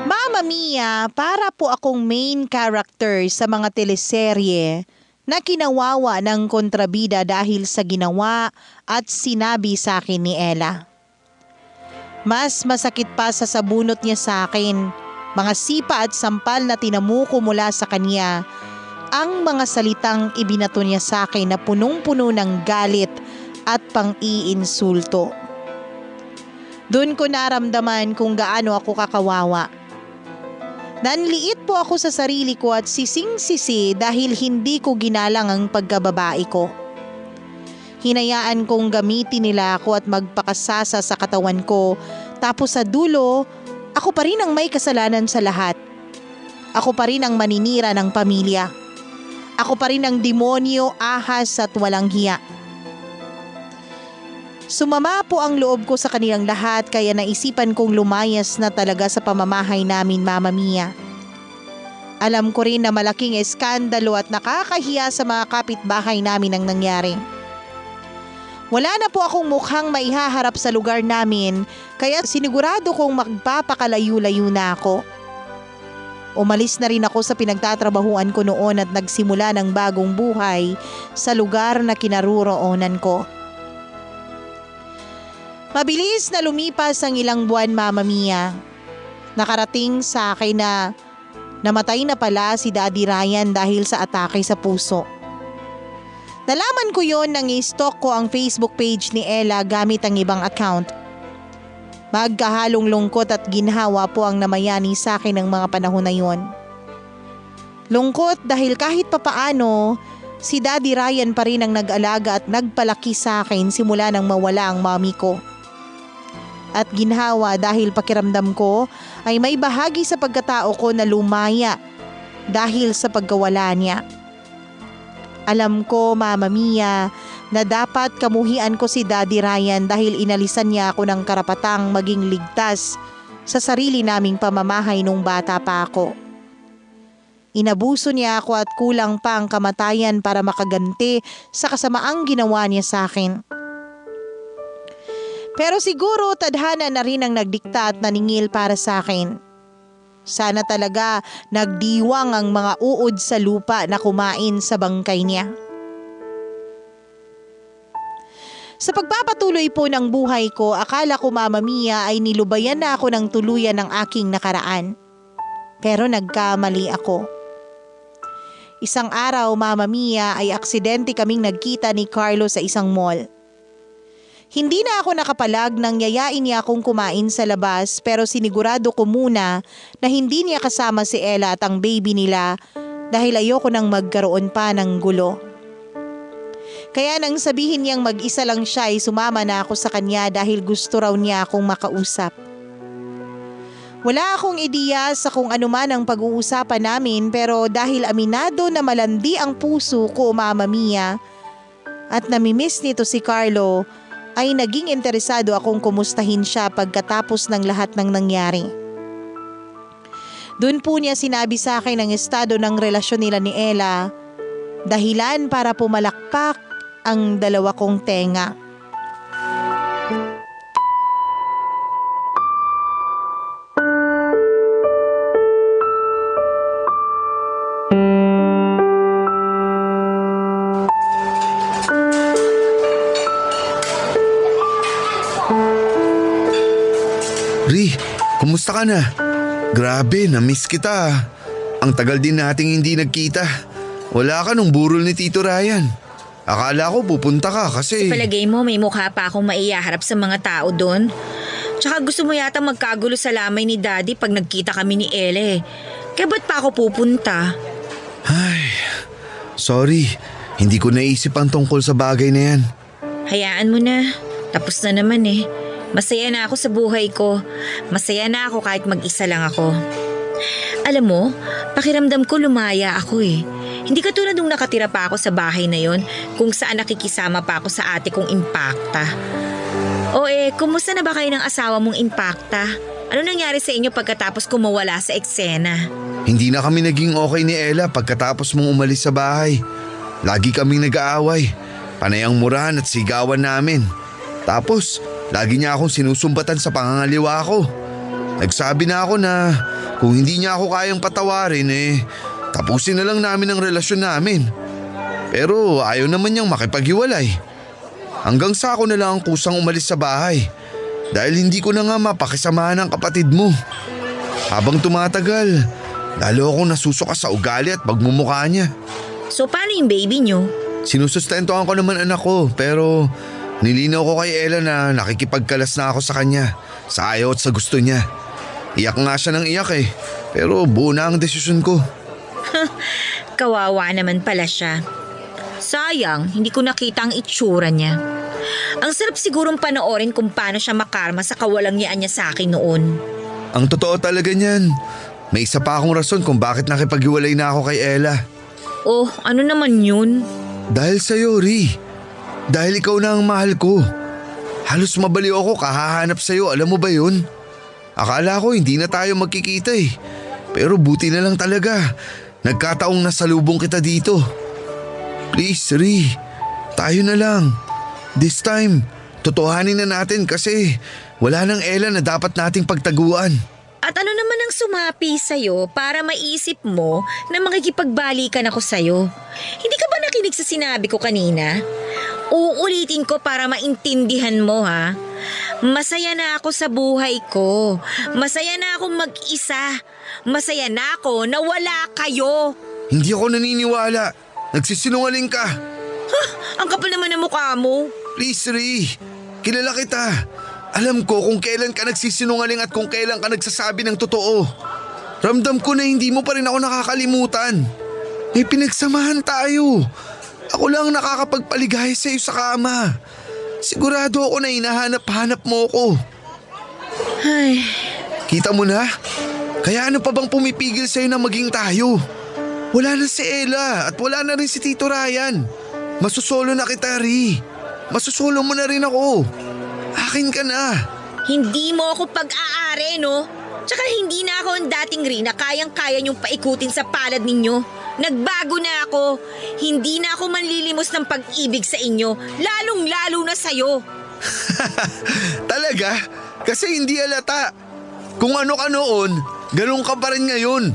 Mama Mia, para po akong main character sa mga teleserye na kinawawa ng kontrabida dahil sa ginawa at sinabi sa akin ni Ella. Mas masakit pa sa sabunot niya sa akin, mga sipa at sampal na tinamuko mula sa kanya, ang mga salitang ibinato niya sa akin na punong-puno ng galit at pang-iinsulto. Doon ko naramdaman kung gaano ako kakawawa. Nanliit po ako sa sarili ko at sising-sisi dahil hindi ko ginalang ang pagkababae ko. Hinayaan kong gamitin nila ako at magpakasasa sa katawan ko, tapos sa dulo, ako pa rin ang may kasalanan sa lahat. Ako pa rin ang maninira ng pamilya. Ako pa rin ang demonyo, ahas at walang hiya. Sumama po ang loob ko sa kanilang lahat kaya naisipan kong lumayas na talaga sa pamamahay namin, Mama Mia. Alam ko rin na malaking eskandalo at nakakahiya sa mga kapitbahay namin ang nangyari. Wala na po akong mukhang maihaharap sa lugar namin kaya sinigurado kong magpapakalayo-layo na ako. Umalis na rin ako sa pinagtatrabahuan ko noon at nagsimula ng bagong buhay sa lugar na kinaroroonan ko. Mabilis na lumipas ang ilang buwan, Mama Mia. Nakarating sa akin na namatay na pala si Daddy Ryan dahil sa atake sa puso. Nalaman ko yon nang i-stalk ko ang Facebook page ni Ella gamit ang ibang account. Magkahalong lungkot at ginhawa po ang namayani sa akin ng mga panahon na yon. Lungkot dahil kahit papaano, si Daddy Ryan pa rin ang nag-alaga at nagpalaki sa akin simula nang mawala ang mommy ko. At ginhawa dahil pakiramdam ko ay may bahagi sa pagkatao ko na lumaya dahil sa pagkawala niya. Alam ko, Mama Mia, na dapat kamuhian ko si Daddy Ryan dahil inalisan niya ako ng karapatang maging ligtas sa sarili naming pamamahay nung bata pa ako. Inabuso niya ako at kulang pa ang kamatayan para makaganti sa kasamaang ginawa niya sa akin. Pero siguro tadhana na rin ang nagdikta at naningil para sa akin. Sana talaga nagdiwang ang mga uod sa lupa na kumain sa bangkay niya. Sa pagpapatuloy po ng buhay ko, akala ko, Mama Mia, ay nilubayan na ako ng tuluyan ng aking nakaraan. Pero nagkamali ako. Isang araw, Mama Mia, ay aksidente kaming nagkita ni Carlo sa isang mall. Hindi na ako nakapalag nang yayain niya akong kumain sa labas pero sinigurado ko muna na hindi niya kasama si Ella at ang baby nila dahil ayoko nang magkaroon pa ng gulo. Kaya nang sabihin niyang mag-isa lang siya ay sumama na ako sa kanya dahil gusto raw niya akong makausap. Wala akong ideya sa kung ano man ang pag-uusapan namin pero dahil aminado na malandi ang puso ko, Mama Mia, at namimiss nito si Carlo, ay naging interesado akong kumustahin siya pagkatapos ng lahat ng nangyari. Doon po niya sinabi sa akin ang estado ng relasyon nila ni Ella, dahilan para pumalakpak ang dalawa kong tenga. Ri, kumusta ka na? Grabe, na-miss kita. Ang tagal din nating hindi nagkita. Wala ka nung burol ni Tito Ryan. Akala ko pupunta ka kasi… Palagay mo may mukha pa akong maiyaharap sa mga tao doon. Tsaka gusto mo yata magkagulo sa lamay ni Daddy pag nagkita kami ni Ele. Kaya ba't pa ako pupunta? Ay, sorry. Hindi ko naisip ang tungkol sa bagay na yan. Hayaan mo na. Tapos na naman eh. Masaya na ako sa buhay ko. Masaya na ako kahit mag-isa lang ako. Alam mo, pakiramdam ko lumaya ako eh. Hindi katulad nung nakatira pa ako sa bahay na yon kung saan nakikisama pa ako sa ate kong Impacta. O kumusta na ba kayo ng asawa mong Impacta? Ano nangyari sa inyo pagkatapos ko mawala sa eksena? Hindi na kami naging okay ni Ella pagkatapos mong umalis sa bahay. Lagi kaming nag-aaway. Panay ang murahan at sigawan namin. Tapos, lagi niya akong sinusumbatan sa pangangaliwa ko. Nagsabi na ako na kung hindi niya ako kayang patawarin tapusin na lang namin ang relasyon namin. Pero ayaw naman niyang makipaghiwalay. Hanggang sa ako na lang ang kusang umalis sa bahay dahil hindi ko na nga mapakisamahan ang kapatid mo. Habang tumatagal, lalo akong nasusuka sa ugali at pagmumukha niya. So paano yung baby niyo? Sinusustentuhan ko naman anak ko pero nilinaw ko kay Ella na nakikipagkalas na ako sa kanya sa ayaw at sa gusto niya. Iyak nga siya ng iyak pero buo na ang desisyon ko. Kawawa naman pala siya. Sayang, hindi ko nakita ang itsura niya. Ang sarap sigurong panoorin kung paano siya makarma sa kawalangyaan niya sa akin noon. Ang totoo talaga niyan. May isa pa akong rason kung bakit nakipaghiwalay na ako kay Ella. Oh, ano naman yun? Dahil sa'yo, Ri. Dahil ikaw na ang mahal ko. Halos mabaliw ako kahahanap sa'yo, alam mo ba yun? Akala ko hindi na tayo magkikita eh. Pero buti na lang talaga. Nagkataong nasalubong kita dito. Please, Ri. Tayo na lang. This time, totohanin na natin kasi wala nang Ella na dapat nating pagtaguan. At ano naman ang sumapi sa'yo para maisip mo na makikipagbalikan ako sa'yo? Hindi ka ba nakinig sa sinabi ko kanina? Uulitin ko para maintindihan mo ha. Masaya na ako sa buhay ko. Masaya na akong mag-isa. Masaya na ako na wala kayo. Hindi ako naniniwala. Nagsisinungaling ka. Ang kapal naman ng mukha mo. Please, Ri. Kilala kita. Alam ko kung kailan ka nagsisinungaling at kung kailan ka nagsasabi ng totoo. Ramdam ko na hindi mo pa rin ako nakakalimutan. May pinagsamahan tayo. Ako lang nakakapagpaligaya sa iyo sa kama. Sigurado ako na hinahanap-hanap mo ko. Ay, Kita mo na? Kaya ano pa bang pumipigil sa'yo na maging tayo? Wala na si Ella at wala na rin si Tito Ryan. Masusolo na kita, Ri. Masusolo mo na rin ako. Akin ka na. hindi mo ako pag-aari, no? Tsaka hindi na ako ang dating Ri na kayang-kaya niyong paikutin sa palad ninyo. Nagbago na ako. Hindi na ako manlilimos ng pag-ibig sa inyo, lalong-lalo na sa'yo. Talaga? Kasi hindi halata. Kung ano ka noon, ganun ka pa rin ngayon.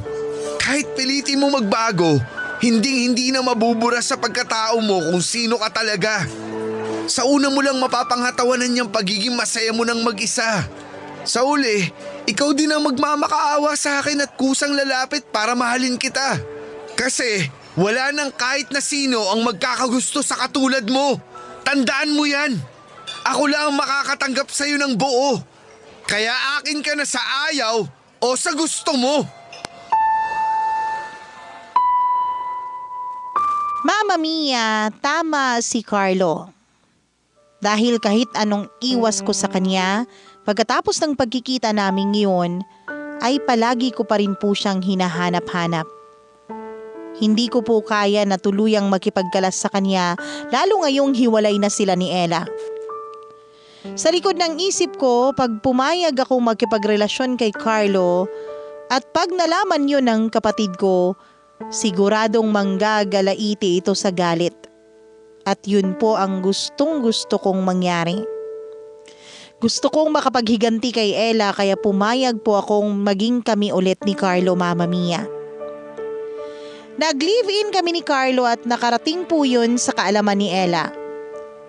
Kahit pilitin mo magbago, hindi na mabubura sa pagkatao mo kung sino ka talaga. Sa una mo lang mapapanghatawanan niyang pagiging masaya mo ng mag-isa. Sa uli, ikaw din ang magmamakaawa sa akin at kusang lalapit para mahalin kita. Kasi wala nang kahit na sino ang magkakagusto sa katulad mo. Tandaan mo yan. Ako lang ang makakatanggap sa'yo ng buo. Kaya akin ka na sa ayaw o sa gusto mo. Mama Mia, tama si Carlo. Dahil kahit anong iwas ko sa kanya, pagkatapos ng pagkikita namin ngayon, ay palagi ko pa rin po siyang hinahanap-hanap. Hindi ko po kaya na tuluyang makipagkalas sa kanya, lalo ngayong hiwalay na sila ni Ella. Sa likod ng isip ko, pag pumayag akong makipagrelasyon kay Carlo, at pag nalaman yun ng kapatid ko, siguradong manggagalaiti ito sa galit. At yun po ang gustong-gusto kong mangyari. Gusto kong makapaghiganti kay Ella kaya pumayag po akong maging kami ulit ni Carlo, Mama Mia. Nag-live-in kami ni Carlo at nakarating po yun sa kaalaman ni Ella.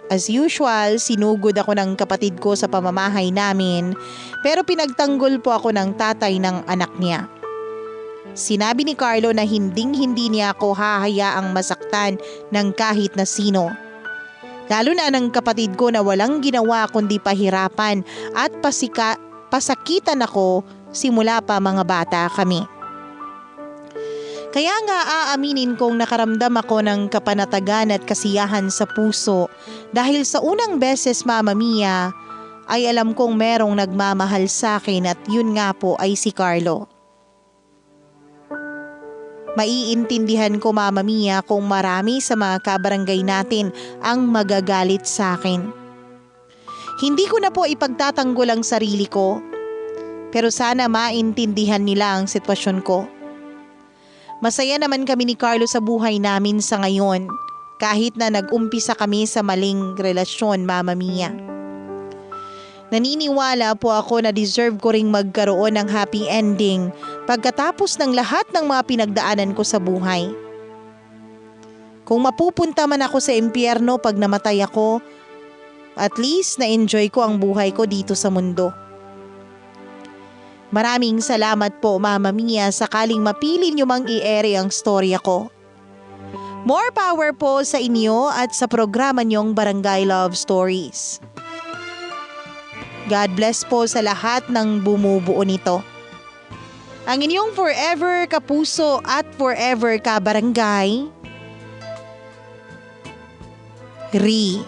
As usual, sinugod ako ng kapatid ko sa pamamahay namin pero pinagtanggol po ako ng tatay ng anak niya. Sinabi ni Carlo na hindi niya ako hahayaang masaktan ng kahit na sino. Lalo na ng kapatid ko na walang ginawa kundi pahirapan at pasakitan ako simula pa mga bata kami. Kaya nga aaminin kong nakaramdam ako ng kapanatagan at kasiyahan sa puso dahil sa unang beses, Mama Mia, ay alam kong merong nagmamahal sa akin at yun nga po ay si Carlo. Maiintindihan ko, Mama Mia, kung marami sa mga kabarangay natin ang magagalit sa akin. Hindi ko na po ipagtatanggol ang sarili ko, pero sana maintindihan nila ang sitwasyon ko. Masaya naman kami ni Carlo sa buhay namin sa ngayon, kahit na nag-umpisa kami sa maling relasyon, Mama Mia. Naniniwala po ako na deserve ko ring magkaroon ng happy ending pagkatapos ng lahat ng mga pinagdaanan ko sa buhay. Kung mapupunta man ako sa impyerno pag namatay ako, at least na-enjoy ko ang buhay ko dito sa mundo. Maraming salamat po, Mama Mia, sakaling mapili niyo mang i-ere ang storya ko. More power po sa inyo at sa programa niyong Barangay Love Stories. God bless po sa lahat ng bumubuo nito. Ang inyong forever kapuso at forever kabarangay, Ri.